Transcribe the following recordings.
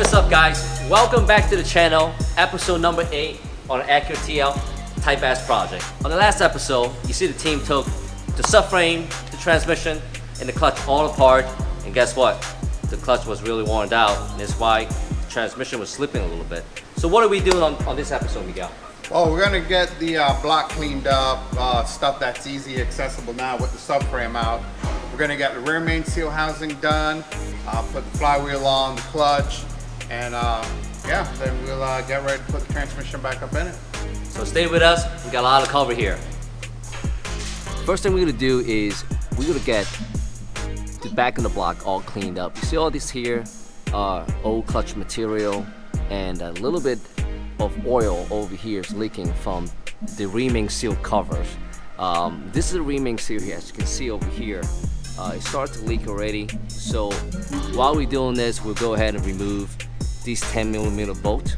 what's up guys? Welcome back to the channel, episode number 8 on an Acura TL Type S project. On the last episode, you see the team took the subframe, the transmission, and the clutch all apart, and guess what? The clutch was really worn out, and that's why the transmission was slipping a little bit. So what are we doing on this episode, Miguel? Well, we're gonna get the block cleaned up, stuff that's easy accessible now with the subframe out. We're gonna get the rear main seal housing done, put the flywheel on, the clutch, and yeah, then we'll get ready to put the transmission back up in it. So stay with us, we got a lot to cover here. First thing we're gonna do is we're gonna get the back of the block all cleaned up. You see all this here, old clutch material, and a little bit of oil over here is leaking from the ring seal covers. This is a ring seal here, as you can see over here. It started to leak already. So while we're doing this, we'll go ahead and remove these 10mm bolts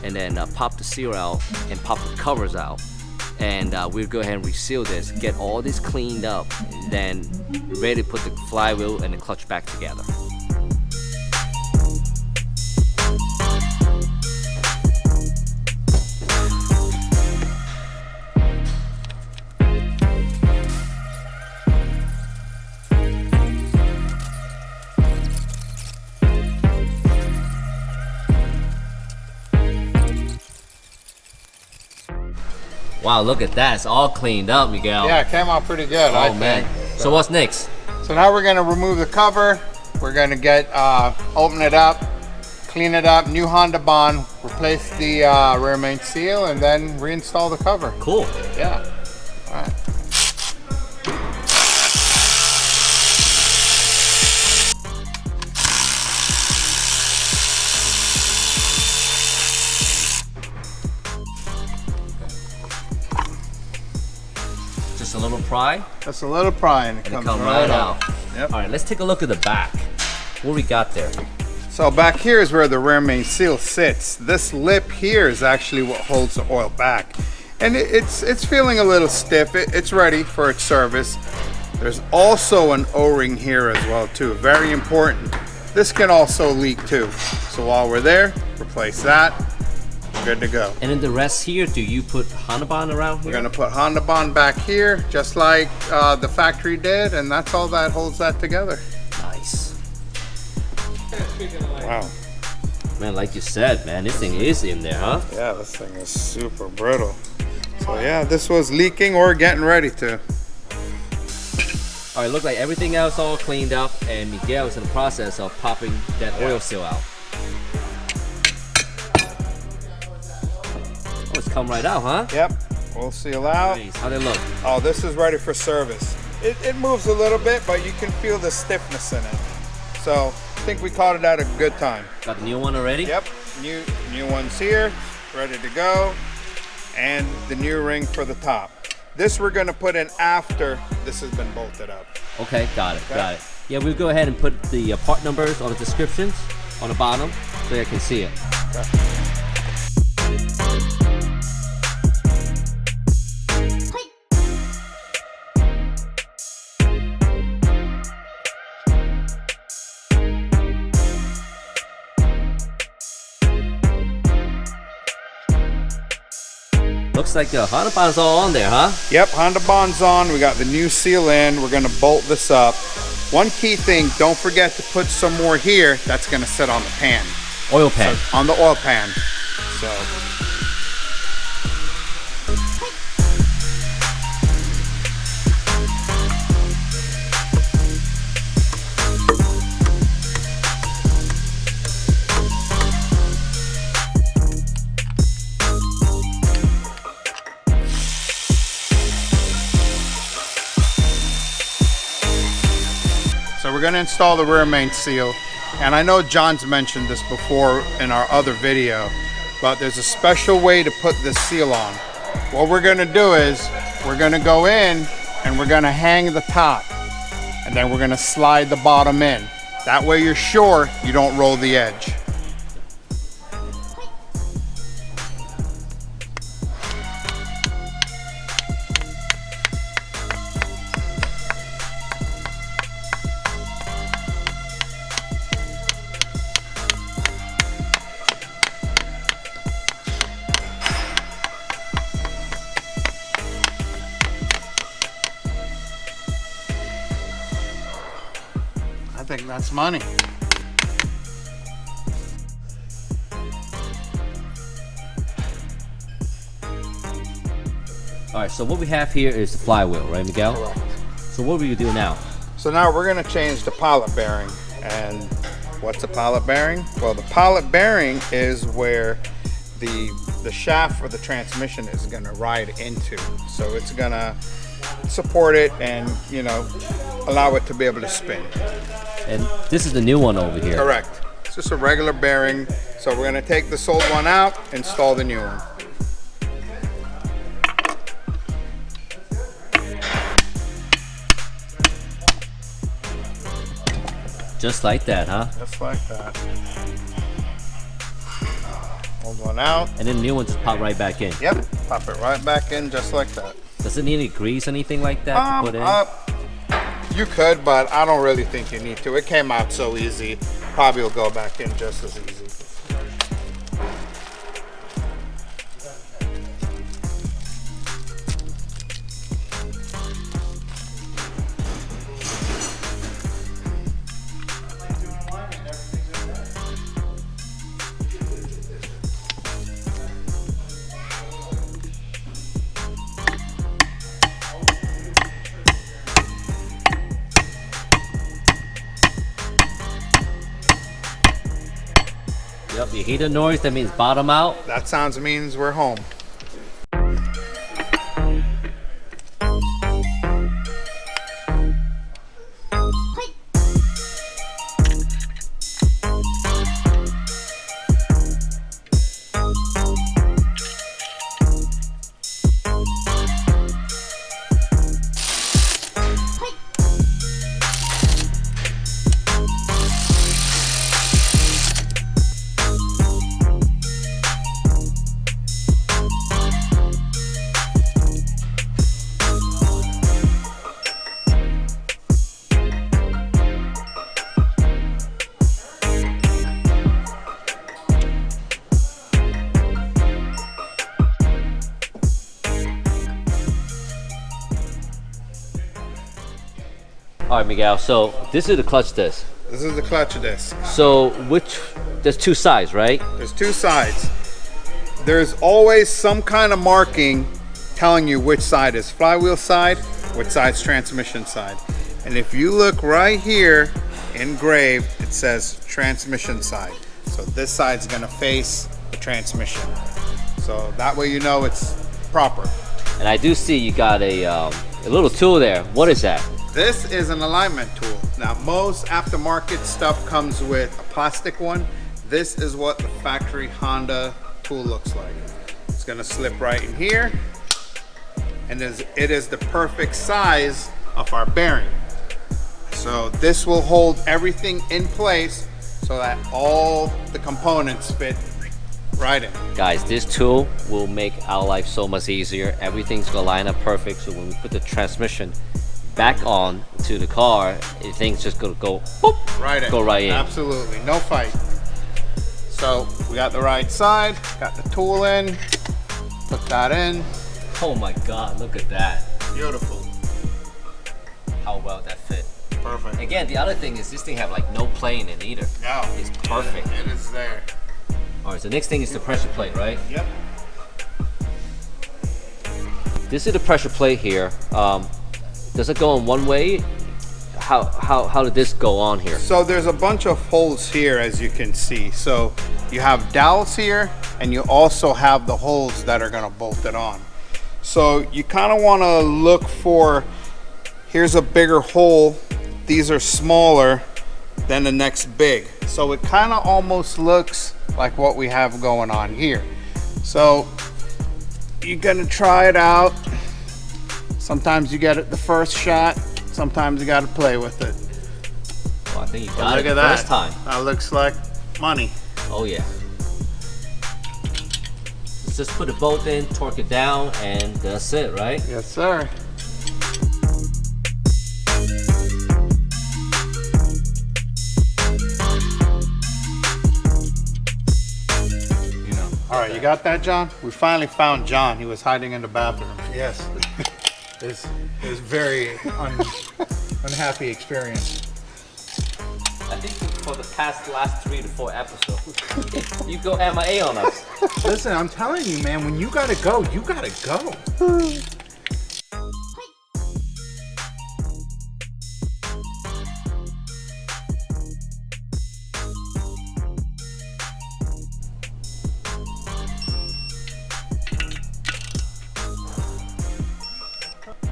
and then pop the seal out and pop the covers out. And we'll go ahead and reseal this, get all this cleaned up, and then ready to put the flywheel and the clutch back together. Wow, look at that. It's all cleaned up, Miguel. Yeah, it came out pretty good, I man. think. So what's next? So now we're gonna remove the cover. We're gonna get, open it up, clean it up, new Honda bond, replace the rear main seal, and then reinstall the cover. Cool. Yeah, all right. Just a little pry. Just a little pry and it comes right out. Yep. All right, let's take a look at the back. What we got there? So back here is where the rear main seal sits. This lip here is actually what holds the oil back. And it's feeling a little stiff. It's ready for its service. There's also an O-ring here as well too. Very important. This can also leak too. So while we're there, replace that. Good to go. And then the rest here, do you put Honda bond around here? We're gonna put Honda bond back here, just like the factory did, and that's all that holds that together. Nice. Wow. Man, like you said, man, this thing is in there, huh? Yeah, this thing is super brittle. So yeah, this was leaking or getting ready to. All right, look like everything else all cleaned up, and Miguel is in the process of popping that oil seal out. Oh, it's come right out, huh? Yep, we'll seal out. Nice. How'd it look? Oh, this is ready for service. It moves a little bit, but you can feel the stiffness in it. So I think we caught it at a good time. Got the new one already? Yep, new one's here, ready to go. And the new ring for the top. This we're gonna put in after this has been bolted up. Okay, got it. Yeah, we'll go ahead and put the part numbers on the descriptions on the bottom so you can see it. Okay. Looks like the Honda bond's all on there, huh? Yep, Honda bond's on. We got the new seal in. We're gonna bolt this up. One key thing, don't forget to put some more here. That's gonna sit on the pan. Oil pan. So, on the oil pan. So. So we're going to install the rear main seal, and I know John's mentioned this before in our other video, but there's a special way to put this seal on. What we're going to do is we're going to go in and we're going to hang the top, and then we're going to slide the bottom in. That way you're sure you don't roll the edge. I think that's money. All right, so what we have here is the flywheel, right, Miguel? Correct. So what will you do now? So now we're going to change the pilot bearing. And what's a pilot bearing? Well, the pilot bearing is where the shaft for the transmission is going to ride into. So it's going to support it and, you know, allow it to be able to spin. And this is the new one over here. Correct. It's just a regular bearing. So we're going to take this old one out, install the new one. Just like that, huh? Just like that. Old one out. And then the new one just pop right back in. Yep. Pop it right back in just like that. Does it need any grease, anything like that to put in? You could, but I don't really think you need to. It came out so easy. Probably will go back in just as easy. Yep, you hear the noise, that means bottom out. That sounds means we're home. All right, Miguel, so this is the clutch disc. This is the clutch disc. So there's two sides, right? There's two sides. There's always some kind of marking telling you which side is flywheel side, which side's transmission side. And if you look right here, engraved, it says transmission side. So this side's gonna face the transmission. So that way you know it's proper. And I do see you got a little tool there. What is that? This is an alignment tool. Now most aftermarket stuff comes with a plastic one. This is what the factory Honda tool looks like. It's gonna slip right in here, and it is the perfect size of our bearing. So this will hold everything in place so that all the components fit right in. Guys, this tool will make our life so much easier. Everything's gonna line up perfect, so when we put the transmission back on to the car, everything's just gonna go boop, right in. Go right in. Absolutely, no fight. So we got the right side, got the tool in, put that in. Oh my God, look at that. Beautiful. How well that fit. Perfect. Again, the other thing is this thing have like no play in it either. No. It's perfect. It is there. All right, so the next thing is the pressure plate, right? Yep. This is the pressure plate here. Does it go in one way? How did this go on here? So there's a bunch of holes here, as you can see. So you have dowels here, and you also have the holes that are gonna bolt it on. So you kind of want to look for, here's a bigger hole, these are smaller than the next big. So it kind of almost looks like what we have going on here. So you're gonna try it out. Sometimes you get it the first shot, sometimes you gotta play with it. Well, I think you got it Look at the that. first time. That looks like money. Oh yeah. Let's just put the bolt in, torque it down, and that's it, right? Yes, sir. All right, you got that, John? We finally found John. He was hiding in the bathroom. Yes, it was very unhappy experience. speaking for the last 3 to 4 episodes. You go MIA on us. Listen, I'm telling you, man, when you gotta go, you gotta go.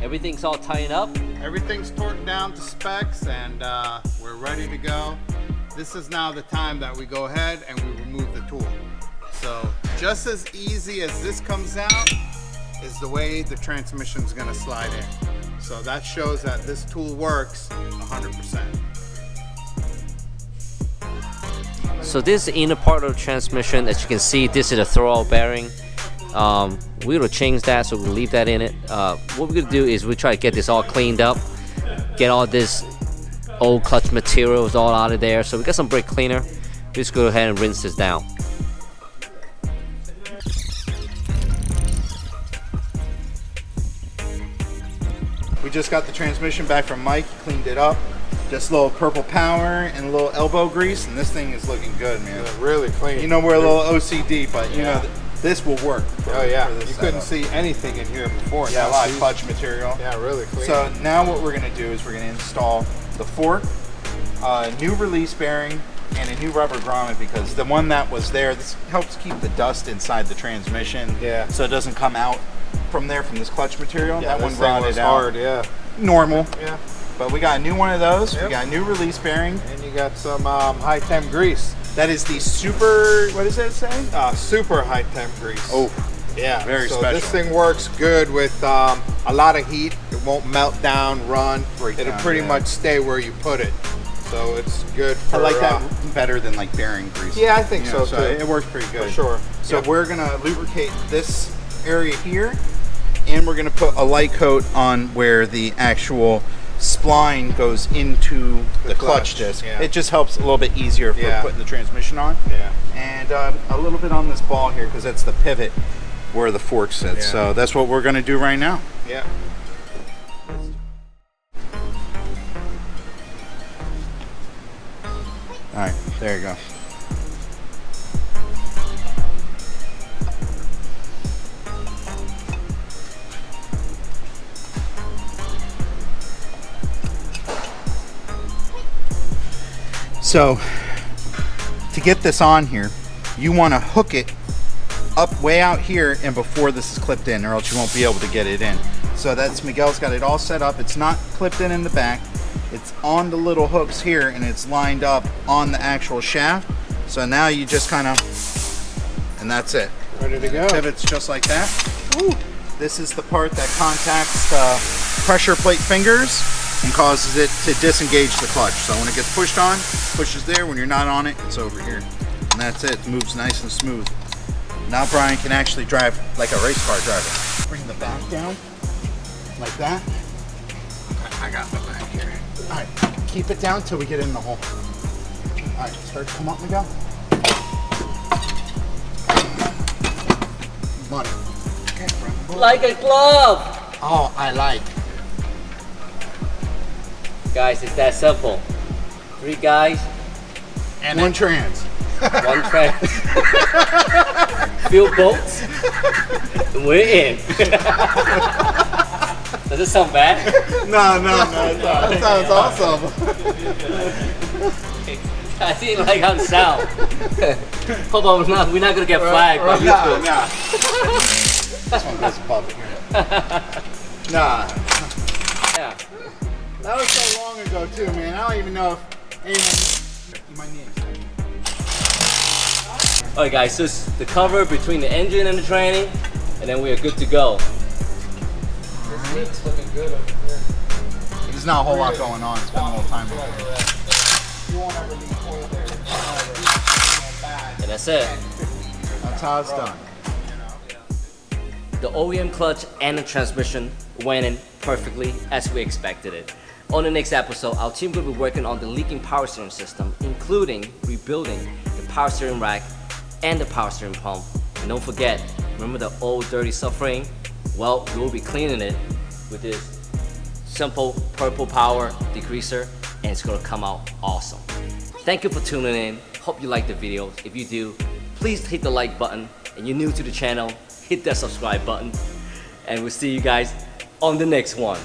Everything's all tightened up. Everything's torqued down to specs, and we're ready to go. This is now the time that we go ahead and we remove the tool. So just as easy as this comes out is the way the transmission's gonna slide in. So that shows that this tool works 100%. So this is the inner part of the transmission. As you can see, this is a throwout bearing. We're gonna change that, so we'll leave that in it. What we're gonna do is we try to get this all cleaned up, get all this old clutch materials all out of there. So we got some brake cleaner. Just go ahead and rinse this down. We just got the transmission back from Mike, cleaned it up. Just a little purple power and a little elbow grease, and this thing is looking good, man. Yeah, really clean. You know, we're a little OCD, but you know, this will work. Oh yeah, for this you couldn't setup. see anything in here before. Yeah, Now a lot of see- clutch material. Yeah, really clean. So now what we're gonna do is we're gonna install the fork, new release bearing, and a new rubber grommet, because the one that was there, this helps keep the dust inside the transmission. Yeah. So it doesn't come out from there from this clutch material. yeah, that one this thing rotted was out. hard. Yeah, Normal. yeah. But we got a new one of those. Yep. We got a new release bearing. And you got some high temp grease. That is the super, what does that say? Super high temp grease. Oh, yeah, very so special. This thing works good with a lot of heat. It won't melt down, run. Break It'll down, pretty yeah. much stay where you put it. So it's good for. I like that better than like bearing grease. Yeah, I think You know, so too. It works pretty good. For sure. So Yep. we're gonna lubricate this area here, and we're gonna put a light coat on where the actual spline goes into the clutch clutch, disc. yeah. It just helps a little bit easier for Yeah. putting the transmission on. Yeah. And a little bit on this ball here, because that's the pivot where the fork sits. Yeah. So that's what we're gonna do right now. Yeah. All right, there you go. So to get this on here, you want to hook it up way out here and before this is clipped in, or else you won't be able to get it in. So that's, Miguel's got it all set up. It's not clipped in the back. It's on the little hooks here, and it's lined up on the actual shaft. So now you just kind of, and that's it. Ready to go. Pivots just like that. Woo. This is the part that contacts the pressure plate fingers and causes it to disengage the clutch. So when it gets pushed on, pushes there. When you're not on it, it's over here. And that's it. It moves nice and smooth. Now Brian can actually drive like a race car driver. Bring the back down like that. I got the back here. All right, keep it down till we get in the hole. All right, start to come up, Miguel. Money. Okay, Brian. Like a glove! Oh, I like. Guys, it's that simple. 3 guys, And one trans. 1 trans. Few bolts, and we're in. Does this sound bad? No. That sounds awesome. I didn't like how it sound. Hold on, we're not gonna get flagged by YouTube. Nah. This one goes above it here. Nah. Yeah. That was so long ago too, man. I don't even know if anyone. You might need it. Alright guys, so it's the cover between the engine and the tranny, and then we are good to go. This lid's looking good over here. There's not a whole lot going on. It's been a little time. You won't ever need oil there. And that's it. That's how it's done. The OEM clutch and the transmission went in perfectly as we expected it. On the next episode, our team will be working on the leaking power steering system, including rebuilding the power steering rack and the power steering pump. And don't forget, remember the old dirty subframe? Well, we will be cleaning it with this simple purple power degreaser, and it's gonna come out awesome. Thank you for tuning in. Hope you like the videos. If you do, please hit the like button. And you're new to the channel, hit that subscribe button. And we'll see you guys on the next one.